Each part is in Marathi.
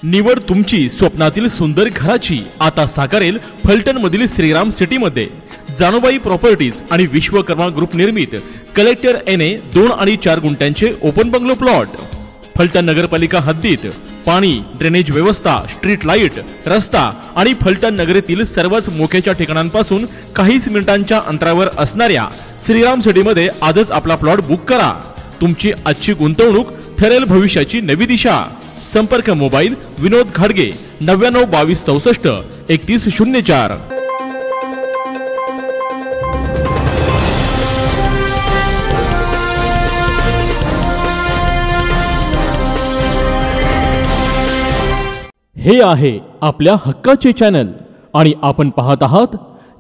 निवड तुमची स्वप्नातील सुंदर घराची आता साकारेल फलटण मधील श्रीराम सिटी मध्ये। जानूबाई प्रॉपर्टीज आणि विश्वकर्मा ग्रुप निर्मित कलेक्टर एने 2 आणि 4 गुंठ्यांचे ओपन बंगलो प्लॉट। फलटण नगरपालिका हद्दीत पाणी, ड्रेनेज व्यवस्था, स्ट्रीट लाईट, रस्ता आणि फलटण नगरीतील सर्वच मोक्याच्या ठिकाणांपासून काहीच मिनिटांच्या अंतरावर असणाऱ्या श्रीराम सिटी मध्ये आजच आपला प्लॉट बुक करा। तुमची आजची गुंतवणूक ठरेल भविष्याची नवी दिशा। संपर्क मोबाईल विनोद घाडगे 99 22 64 31 04। हे आहे आपल्या हक्काचे चॅनल आणि आपण पाहत आहात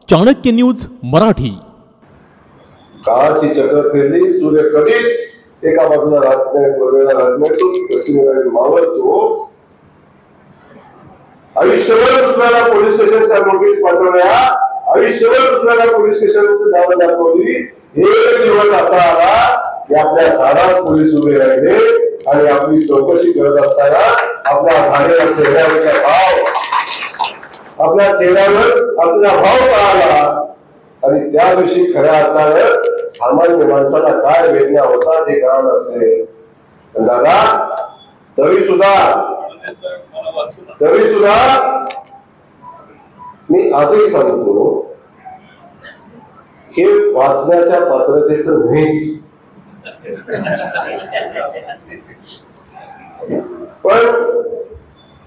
चाणक्य न्यूज मराठी। काळाची चक्र फिरली, सूर्य कधीच एका बाजूला राहत नाही, पूर्वेला राहत नाही, तो पश्चिमेला मावळतो। आयुष्यभर दुसऱ्याला पोलीस स्टेशनच्या नोटीस पाठवल्या, आयुष्यभर दुसऱ्याला पोलीस स्टेशनची धावण दाखवली। एक दिवस असा आला की आपल्या दारात पोलीस उभे राहिले आणि आपली चौकशी करत असताना आपल्या भाड्याच्या चेहऱ्यावरचा भाव, आपल्या चेहऱ्यावर असलेला भाव कळाला आणि त्या दिवशी खऱ्या अर्थानं सामान्य माणसाला काय वेदना होता ते कळत असेल। पण दादा तरी सुद्धा मी आजही सांगतो हे वाचण्याच्या पात्रतेचं नाहीच, पण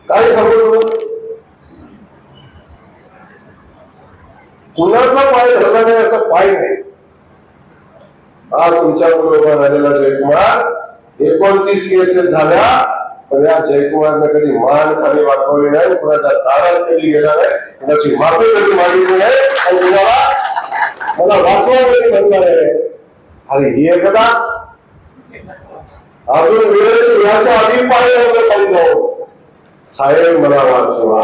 काय सांगू, कुणाचा पाय धरला नाही असा पाय नाही। आज तुमच्या बरोबर झालेला जयकुमार 29 केसेस झाल्या, पण या जयकुमारने कधी मान खाली वाकवली नाही, कुणाच्या दारात कधी गेला नाही, कुणाची माफी कधी मागितली नाही आणि कुणाला मला वाचवा कधी म्हणलं नाही। अरे ही एकदा अजून वेळेस याच्या आधी पाहिजे खाली जाऊ, साहेब मला वाचवा,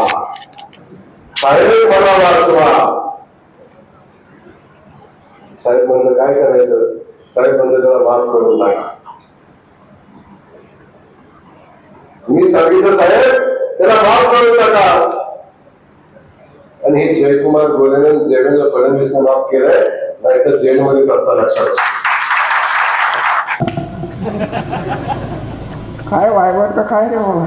साहेब मला वाचवा। साहेब म्हणलं काय करायचं, साहेब म्हणलं त्याला माफ करून टाका। मी सांगितलं साहेब त्याला माफ करून टाका, आणि हे जयकुमार गोरेने देवेंद्र फडणवीसने माफ केलंय, नाहीतर जेलमध्येच असता लक्षात। काय वायवर का काय रे बाबा,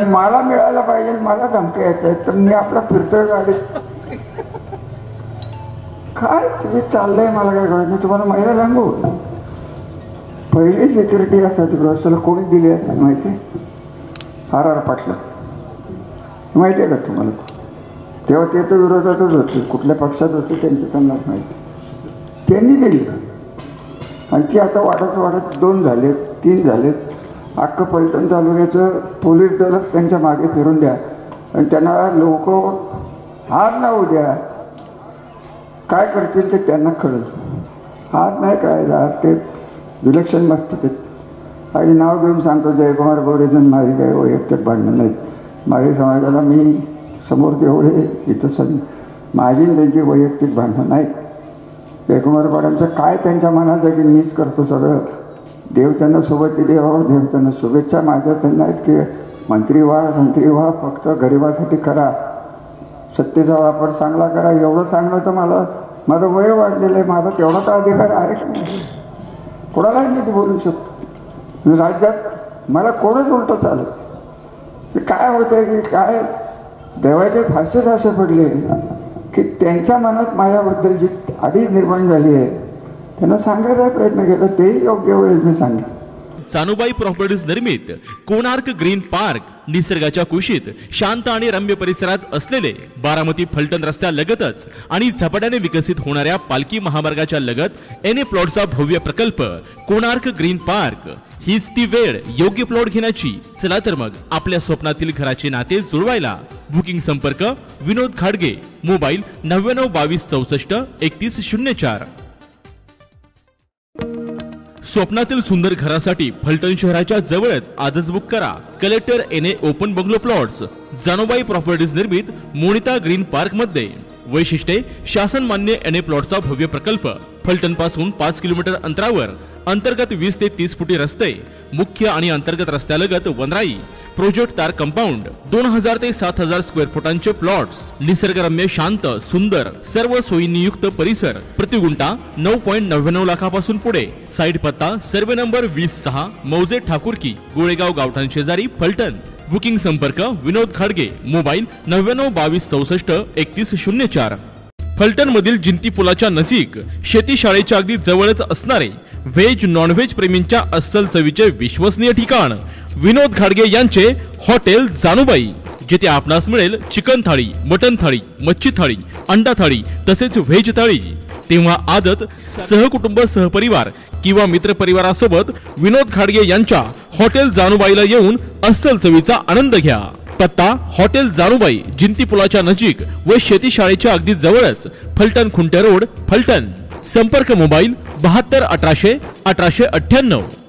मला मिळायला पाहिजे, मला धमकी यायचंय तर मी आपला फिरतोय गाडीत। काय तुम्ही चाललंय मला काय कळत नाही। तुम्हाला महिला सांगू, पहिली सिक्युरिटी असतात तिकडे कोणी दिली असतात माहिती, RR पाटला माहिती आहे का तुम्हाला? तेव्हा ते तर विरोधातच होते, कुठल्या पक्षात होते त्यांचं त्यांनाच माहिती, त्यांनी दिली। आणि ती आता वाढत वाढत 2 झालेत, 3 झालेत। अख्खं फलटण तालुक्याचं पोलीस दलच त्यांच्या मागे फिरून द्या आणि त्यांना लोक हात लावू द्या, काय करतील ते त्यांना कळेल। हात नाही कळायचं, आज ते विलक्षण मस्त आणि नाव घेऊन सांगतो जयकुमार गोरेजन माझी काही वैयक्तिक भांडणं नाहीत। माझ्या समाजाला मी समोर तेवढे इथं माझी त्यांची वैयक्तिक भांडणं नाहीत। जयकुमार पाडांचं काय त्यांच्या मनात आहे की मीच करतो सगळं, देव त्यांना सोबत द्यावं, देव त्यांना शुभेच्छा माझ्या त्यांना आहेत की मंत्री व्हा, संत्री व्हा, फक्त गरिबासाठी करा, सत्तेचा वापर चांगला करा। एवढं सांगणं तर माझं वय वाढलेलं आहे, माझा तेवढा तर अधिकार आहे का नाही? कोणालाही मी ते बोलू शकतो। राज्यात मला कोणच उलटं चालत काय होतंय की काय देवाचे फासेच असे पडले की त्यांच्या मनात माझ्याबद्दल जी आधी निर्माण झाली आहे त्यांना सांगायचा प्रयत्न केला, तेही योग्य वेळेस मी सांगितलं। जानूबाई प्रॉपर्टीज निर्मित कोणार्क ग्रीन पार्क निसर्गाच्या कुशीत शांत आणि रम्य परिसरात असलेले बारामती फलटण रस्त्यालगतच आणि झपाट्याने विकसित होणाऱ्या पालखी महामार्गाच्या लगत एने प्लॉटचा भव्य प्रकल्प कोणार्क ग्रीन पार्क। हीच ती वेळ योग्य प्लॉट घेण्याची। चला तर मग आपल्या स्वप्नातील घराचे नाते जुळवायला बुकिंग संपर्क विनोद घाडगे मोबाईल 99 22 64 31 04। स्वप्नातील सुंदर घरासाठी फलटण शहराच्या जवळच आजच बुक करा कलेक्टर एने ओपन बंगलो प्लॉट्स। जानूबाई प्रॉपर्टीज निर्मित मोनिता ग्रीन पार्क मध्ये वैशिष्ट्ये शासन मान्य एने प्लॉटचा भव्य प्रकल्प, फलटण पासून 5 किलोमीटर अंतरावर अंतर्गत 20 ते 30 फुटी रस्ते, मुख्य आणि अंतर्गत रस्त्यालगत वनराई, प्रोजेक्ट तार कंपाऊंड, 2000 ते 7000 स्क्वेअर फुटांचे प्लॉट्स, निसर्गरम्य शांत सुंदर सर्व सोयींयुक्त परिसर, प्रतिगुंठा 9.99 लाखापासून पुढे. साईट पत्ता सर्वे नंबर 26 मौजे ठाकूरकी, गोळेगाव गावठाण शेजारी, फलटण. बुकिंग संपर्क विनोद खाडगे, मोबाईल 9922643104. फलटण मधील जिंती पुलाच्या नजीक शेती शाळेच्या अगदी जवळच असणारे व्हेज नॉनव्हेज प्रेमींच्या अस्सल चवीचे विश्वसनीय ठिकाण विनोद खाडगे यांचे हॉटेल जानुबाई, जिथे आपणास मिळेल चिकन थाळी, मटन थाळी, मच्छी थाळी, अंडा थाळी तसेच व्हेज थाळी. तेव्हा आदत सहकुटुंब सहपरिवार किंवा मित्र परिवारासोबत विनोद खाडगे यांच्या हॉटेल जानुबाईला येऊन अस्सल चवीचा आनंद घ्या. पत्ता हॉटेल जानुबाई, जिंती पुलाच्या नजीक व शेती शाळेच्या अगदी जवळच, फलटण खुंटे रोड, फलटण. संपर्क मोबाईल 72 1800 1898.